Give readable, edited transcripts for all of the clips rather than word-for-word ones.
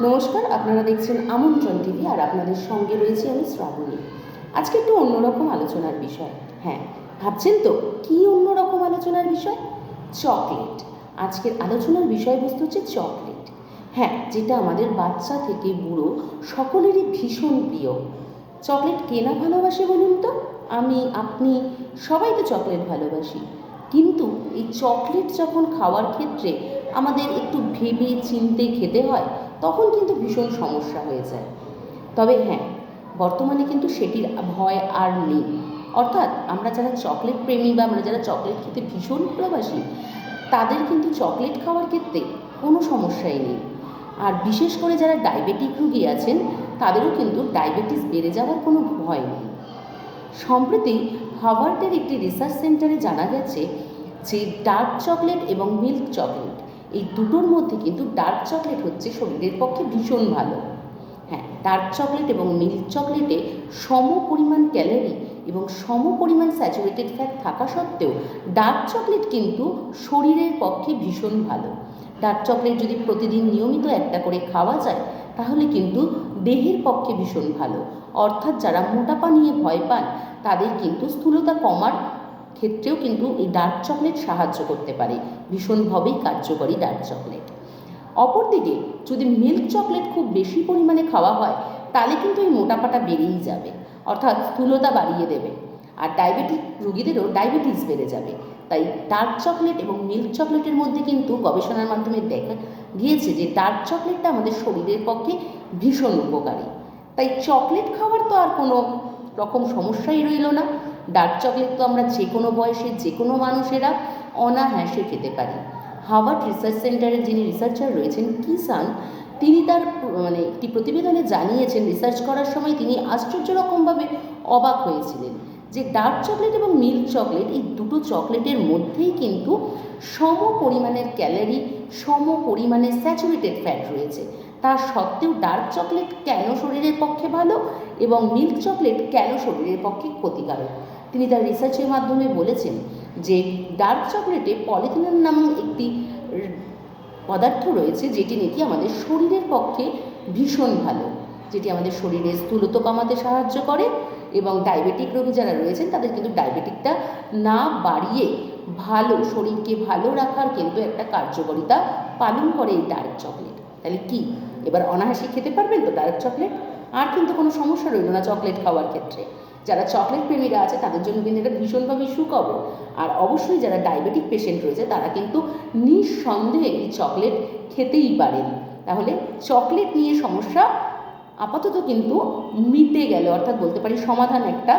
নমস্কার, আপনারা দেখছেন আমন্ত্রণ টিভি আর আপনাদের সঙ্গে রয়েছি আমি শ্রাবণী। আজকে একটু অন্যরকম আলোচনার বিষয়। হ্যাঁ, ভাবছেন তো কী অন্যরকম আলোচনার বিষয়? চকলেট। আজকের আলোচনার বিষয়বস্তু হচ্ছে চকলেট। হ্যাঁ, যেটা আমাদের বাচ্চা থেকে বুড়ো সকলেরই ভীষণ প্রিয়। চকলেট কে না ভালোবাসে বলুন তো? আমি, আপনি সবাই তো চকলেট ভালোবাসি। কিন্তু এই চকলেট যখন খাওয়ার ক্ষেত্রে আমাদের একটু ভেবে চিন্তে খেতে হয়, তখন কিন্তু ভীষণ সমস্যা হয়ে যায়। তবে হ্যাঁ, বর্তমানে কিন্তু সেটির ভয় আর নেই। অর্থাৎ আমরা যারা চকলেট প্রেমী বা আমরা যারা চকলেট খেতে ভীষণ ভালোবাসি, তাদের কিন্তু চকলেট খাওয়ার ক্ষেত্রে কোনো সমস্যাই নেই। আর বিশেষ করে যারা ডায়াবেটিক রোগী আছেন, তাদেরও কিন্তু ডায়াবেটিস বেড়ে যাওয়ার কোনো ভয় নেই। সম্প্রতি হার্ভার্ডের একটি রিসার্চ সেন্টারে জানা গেছে যে ডার্ক চকলেট এবং মিল্ক চকলেট, এই দুটোর মধ্যে কিন্তু ডার্ক চকলেট হচ্ছে শরীরের পক্ষে ভীষণ ভালো। হ্যাঁ, ডার্ক চকলেট এবং মিল্ক চকলেটে সম পরিমাণ ক্যালোরি এবং সম পরিমাণ স্যাচুরেটেড ফ্যাট থাকা সত্ত্বেও ডার্ক চকলেট কিন্তু শরীরের পক্ষে ভীষণ ভালো। ডার্ক চকলেট যদি প্রতিদিন নিয়মিত একটা করে খাওয়া যায়, তাহলে কিন্তু দেহের পক্ষে ভীষণ ভালো। অর্থাৎ যারা মোটাপা নিয়ে ভয় পান, তাদের কিন্তু স্থূলতা কমার ক্ষেত্রেও কিন্তু এই ডার্ক চকলেট সাহায্য করতে পারে। ভীষণভাবেই কার্যকরী ডার্ক চকলেট। অপরদিকে যদি মিল্ক চকলেট খুব বেশি পরিমাণে খাওয়া হয়, তাহলে কিন্তু এই মোটাপাটা বেড়েই যাবে, অর্থাৎ স্থূলতা বাড়িয়ে দেবে। আর ডায়াবেটিক রোগীদেরও ডায়াবেটিস বেড়ে যাবে। তাই ডার্ক চকলেট এবং মিল্ক চকলেটের মধ্যে কিন্তু গবেষণার মাধ্যমে দেখা গিয়েছে যে ডার্ক চকলেটটা আমাদের শরীরের পক্ষে ভীষণ উপকারী। তাই চকলেট খাওয়ার তো আর কোনো রকম সমস্যাই রইল না। ডার্ক চকলেট তো আমরা যে কোনো বয়সে যে কোনো মানুষেরা অনায়াসে খেতে পারি। হার্ভার্ড রিসার্চ সেন্টারের যিনি রিসার্চার রয়েছেন কিসান, তিনি তার একটি প্রতিবেদনে জানিয়েছেন, রিসার্চ করার সময় তিনি আশ্চর্য রকমভাবে অবাক হয়েছিলেন যে ডার্ক চকলেট এবং মিল্ক চকলেট, এই দুটো চকলেটের মধ্যেই কিন্তু সম পরিমাণের ক্যালোরি, সম পরিমাণের স্যাচুরেটেড ফ্যাট রয়েছে। তা সত্ত্বেও ডার্ক চকলেট কেন শরীরের পক্ষে ভালো এবং মিল্ক চকলেট কেন শরীরের পক্ষে ক্ষতিকারক? তিনি তার রিসার্চের মাধ্যমে বলেছেন যে ডার্ক চকলেটে পলিথিলিন নামক একটি পদার্থ রয়েছে, যেটি নাকি আমাদের শরীরের পক্ষে ভীষণ ভালো, যেটি আমাদের শরীরে স্থূলতা কমাতে সাহায্য করে এবং ডায়াবেটিক রোগী যারা রয়েছেন তাদের কিন্তু ডায়াবেটিকটা না বাড়িয়ে ভালো শরীরকে ভালো রাখার কিন্তু একটা কার্যকারিতা পালন করে এই ডার্ক চকলেট। তাহলে কি এবার অনায়াসে খেতে পারবেন তো ডার্ক চকলেট? আর কিন্তু কোনো সমস্যা রইল না চকলেট খাওয়ার ক্ষেত্রে। যারা চকলেট প্রেমীরা আছে তাদের জন্য কিন্তু এটা ভীষণভাবে সুখবর। আর অবশ্যই যারা ডায়াবেটিক পেশেন্ট রয়েছে তারা কিন্তু নিঃসন্দেহে এই চকলেট খেতেই পারেন। তাহলে চকলেট নিয়ে সমস্যা আপাতত কিন্তু মিটে গেল, অর্থাৎ বলতে পারি সমাধান একটা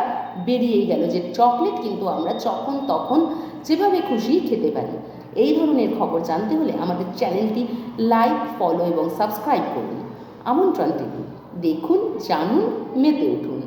বেরিয়েই গেল যে চকলেট কিন্তু আমরা যখন তখন যেভাবে খুশি খেতে পারি। এই ধরনের খবর জানতে হলে আমাদের চ্যানেলটি লাইক, ফলো এবং সাবস্ক্রাইব করুন। আমন্ত্রণ টিভি, দেখুন, জানুন, মেতে উঠুন।